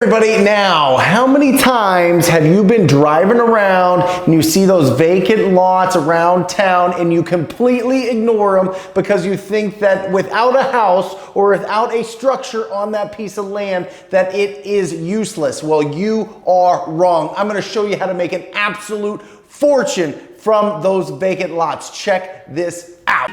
Everybody, now, how many times have you been driving around and you see those vacant lots around town and you completely ignore them because you think that without a house or without a structure on that piece of land that it is useless? Well, you are wrong. I'm going to show you how to make an absolute fortune from those vacant lots. Check this out.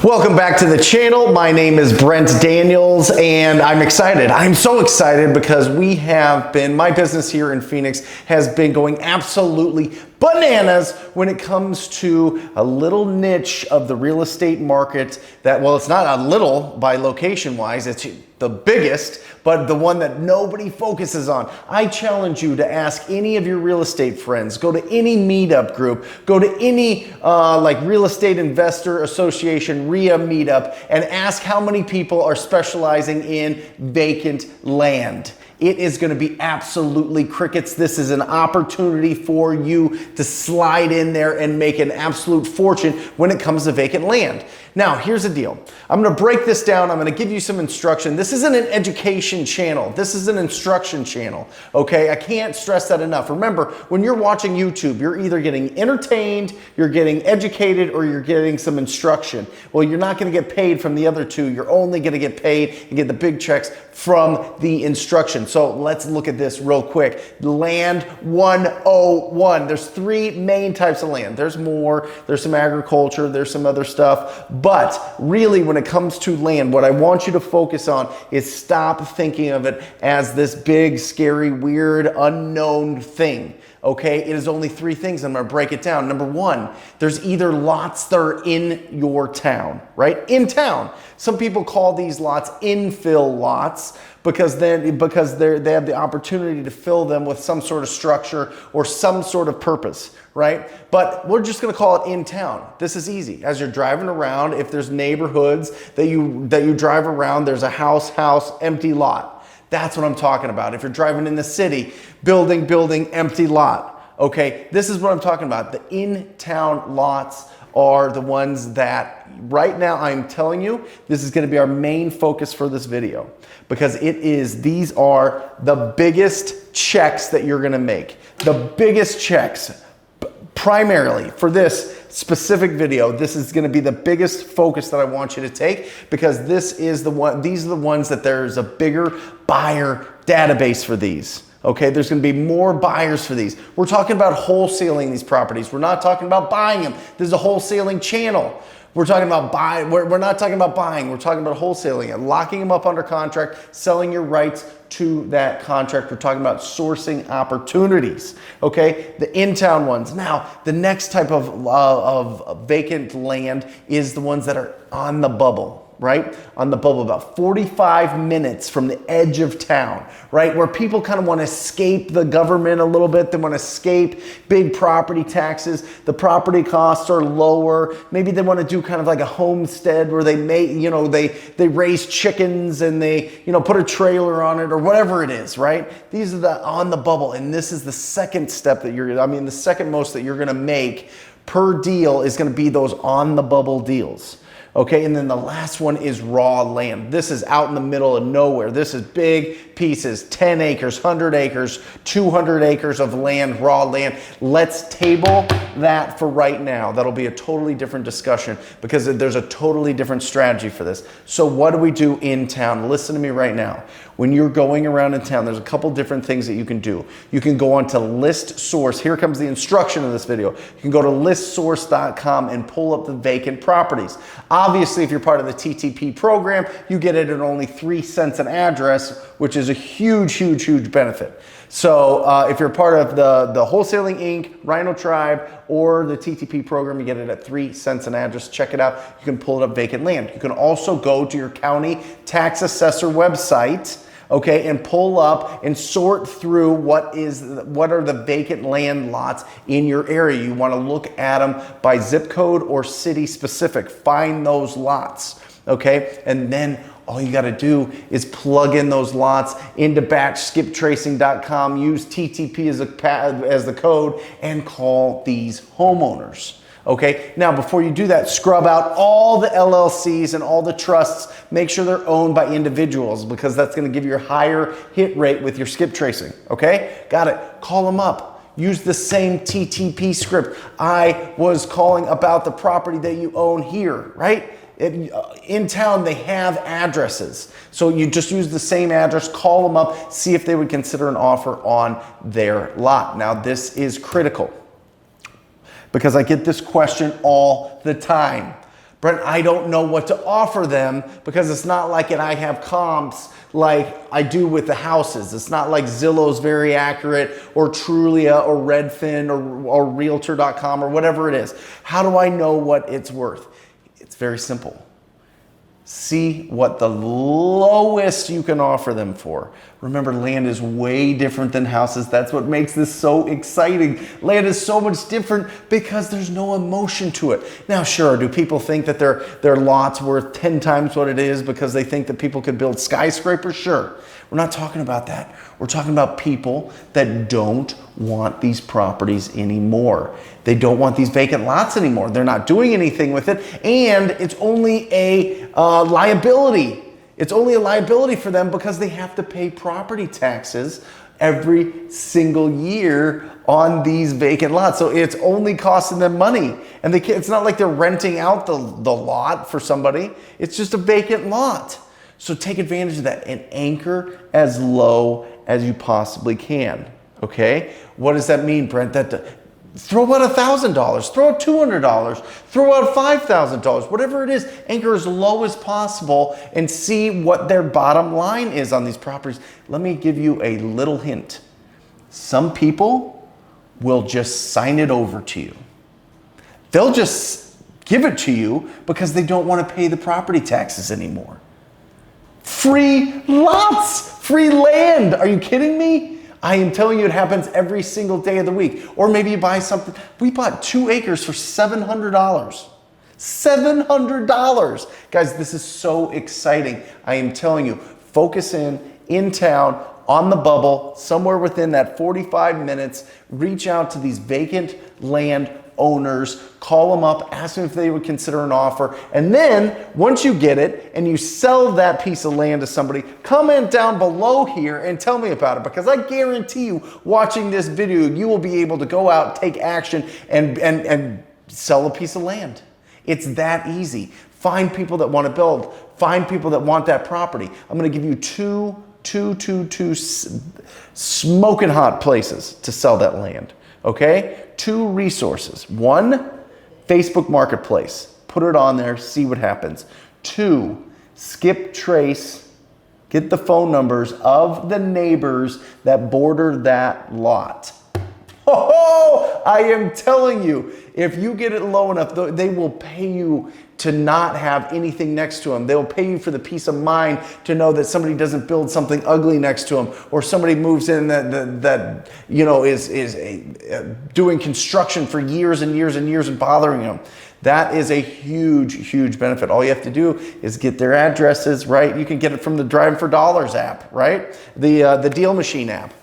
Welcome back to the channel. My name is Brent Daniels and I'm excited. I'm so excited because my business here in Phoenix has been going absolutely bananas when it comes to a little niche of the real estate market that, well, it's not a little by location wise, it's the biggest, but the one that nobody focuses on. I challenge you to ask any of your real estate friends, go to any meetup group, go to any like real estate investor association, RIA meetup, and ask how many people are specializing in vacant land. It is going to be absolutely crickets. This is an opportunity for you to slide in there and make an absolute fortune when it comes to vacant land. Now, here's the deal. I'm going to break this down. I'm going to give you some instruction. This isn't an education channel. This is an instruction channel. Okay? I can't stress that enough. Remember, when you're watching YouTube, you're either getting entertained, you're getting educated, or you're getting some instruction. Well, you're not going to get paid from the other two. You're only going to get paid and get the big checks from the instruction. So let's look at this real quick. Land 101. There's three main types of land. There's more. There's some agriculture. There's some other stuff. But really, when it comes to land, what I want you to focus on is stop thinking of it as this big, scary, weird, unknown thing. Okay, it is only three things. I'm going to break it down. Number one, there's either lots that are in your town, right? In town. Some people call these lots infill lots because they have the opportunity to fill them with some sort of structure or some sort of purpose, right? But we're just going to call it in town. This is easy. As you're driving around, if there's neighborhoods that you drive around, there's a house, empty lot. That's what I'm talking about. If you're driving in the city, building, empty lot. Okay, this is what I'm talking about. The in-town lots are the ones that right now I'm telling you, this is going to be our main focus for this video because these are the biggest checks that you're going to make. The biggest checks primarily for this specific video. This is going to be the biggest focus that I want you to take because these are the ones that there's a bigger buyer database for these. Okay, there's going to be more buyers for these. We're talking about wholesaling these properties. We're not talking about buying them. This is a wholesaling channel. We're talking about buying. We're not talking about buying. We're talking about wholesaling and locking them up under contract, selling your rights to that contract. We're talking about sourcing opportunities. Okay, the in-town ones. Now, the next type of vacant land is the ones that are on the bubble. Right? On the bubble, about 45 minutes from the edge of town, right? Where people kind of want to escape the government a little bit. They want to escape big property taxes. The property costs are lower. Maybe they want to do kind of like a homestead where they they raise chickens and they, put a trailer on it or whatever it is, right? These are the on the bubble. And this is the second step that the second most that you're going to make per deal is going to be those on the bubble deals. Okay, and then the last one is raw land. This is out in the middle of nowhere. This is big pieces, 10 acres, 100 acres, 200 acres of land, raw land. Let's table that for right now. That'll be a totally different discussion because there's a totally different strategy for this. So what do we do in town? Listen to me right now. When you're going around in town, there's a couple different things that you can do. You can go onto List Source. Here comes the instruction of this video. You can go to listsource.com and pull up the vacant properties. Obviously, if you're part of the TTP program, you get it at only 3 cents an address, which is a huge benefit. So if you're part of the Wholesaling Inc, Rhino Tribe, or the TTP program, you get it at 3 cents an address. Check it out. You can pull it up vacant land. You can also go to your county tax assessor website, okay, and pull up and sort through what are the vacant land lots in your area. You want to look at them by zip code or city specific. Find those lots. okay? And then all you gotta do is plug in those lots into batchskiptracing.com, use TTP as the code, and call these homeowners. Okay, now before you do that, scrub out all the LLCs and all the trusts. Make sure they're owned by individuals, because that's gonna give you a higher hit rate with your skip tracing, okay? Got it, call them up. Use the same TTP script. I was calling about the property that you own here, right? In town, they have addresses. So you just use the same address, call them up, see if they would consider an offer on their lot. Now, this is critical, because I get this question all the time. Brent, I don't know what to offer them, because it's not like I have comps like I do with the houses. It's not like Zillow's very accurate, or Trulia, or Redfin, or Realtor.com, or whatever it is. How do I know what it's worth? It's very simple. See what the lowest you can offer them for. Remember, land is way different than houses. That's what makes this so exciting. Land is so much different because there's no emotion to it. Now, sure, do people think that their lot's worth 10 times what it is because they think that people could build skyscrapers? Sure. We're not talking about that. We're talking about people that don't want these properties anymore. They don't want these vacant lots anymore. They're not doing anything with it, and it's only a liability. It's only a liability for them because they have to pay property taxes every single year on these vacant lots. So it's only costing them money. And it's not like they're renting out the lot for somebody. It's just a vacant lot. So take advantage of that and anchor as low as you possibly can, okay? What does that mean, Brent? Throw out $1,000, throw out $200, throw out $5,000, whatever it is, anchor as low as possible and see what their bottom line is on these properties. Let me give you a little hint. Some people will just sign it over to you. They'll just give it to you because they don't want to pay the property taxes anymore. Free lots, free land. Are you kidding me? I am telling you, it happens every single day of the week. Or maybe you buy something. We bought 2 acres for $700. $700. Guys, this is so exciting. I am telling you, focus in town, on the bubble, somewhere within that 45 minutes, reach out to these vacant land owners, call them up, ask them if they would consider an offer. And then once you get it and you sell that piece of land to somebody, comment down below here and tell me about it, because I guarantee you, watching this video, you will be able to go out, take action, and sell a piece of land. It's that easy. Find people that want to build. Find people that want that property. I'm going to give you two smoking hot places to sell that land. Okay? 2 resources. 1, Facebook Marketplace. Put it on there, see what happens. 2, skip trace. Get the phone numbers of the neighbors that border that lot. Oh, I am telling you, if you get it low enough, they will pay you to not have anything next to them. They'll pay you for the peace of mind to know that somebody doesn't build something ugly next to them, or somebody moves in that is doing construction for years and years and years and bothering them. That is a huge, huge benefit. All you have to do is get their addresses, right? You can get it from the Driving for Dollars app, right? The Deal Machine app.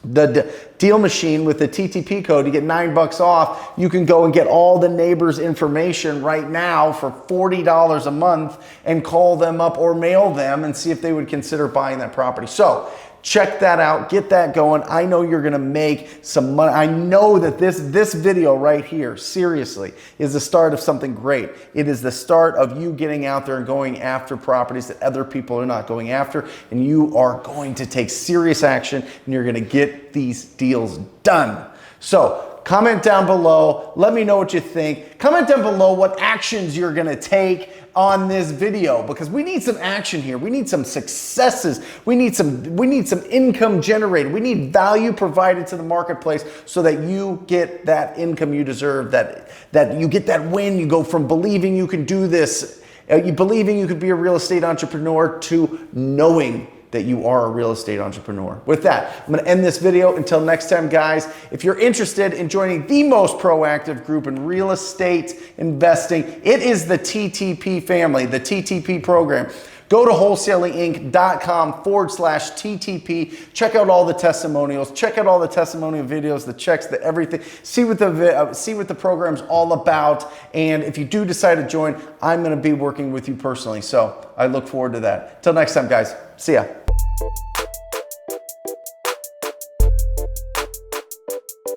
The Deal Machine, with the TTP code, you get $9 off. You can go and get all the neighbors' information right now for $40 a month and call them up or mail them and see if they would consider buying that property. So check that out, get that going. I know you're gonna make some money. I know that this video right here, seriously, is the start of something great. It is the start of you getting out there and going after properties that other people are not going after, and you are going to take serious action, and you're gonna get these deals done. So comment down below, let me know what you think. Comment down below what actions you're gonna take on this video, because we need some action here. We need some successes. We need some income generated. We need value provided to the marketplace so that you get that income you deserve, that you get that win. You go from believing you can do this, you believing you could be a real estate entrepreneur, to knowing that you are a real estate entrepreneur. With that, I'm gonna end this video. Until next time, guys, if you're interested in joining the most proactive group in real estate investing, it is the TTP family, the TTP program. Go to wholesalinginc.com/TTP. Check out all the testimonials. Check out all the testimonial videos, the checks, the everything. See what the program's all about. And if you do decide to join, I'm going to be working with you personally. So I look forward to that. Till next time, guys. See ya.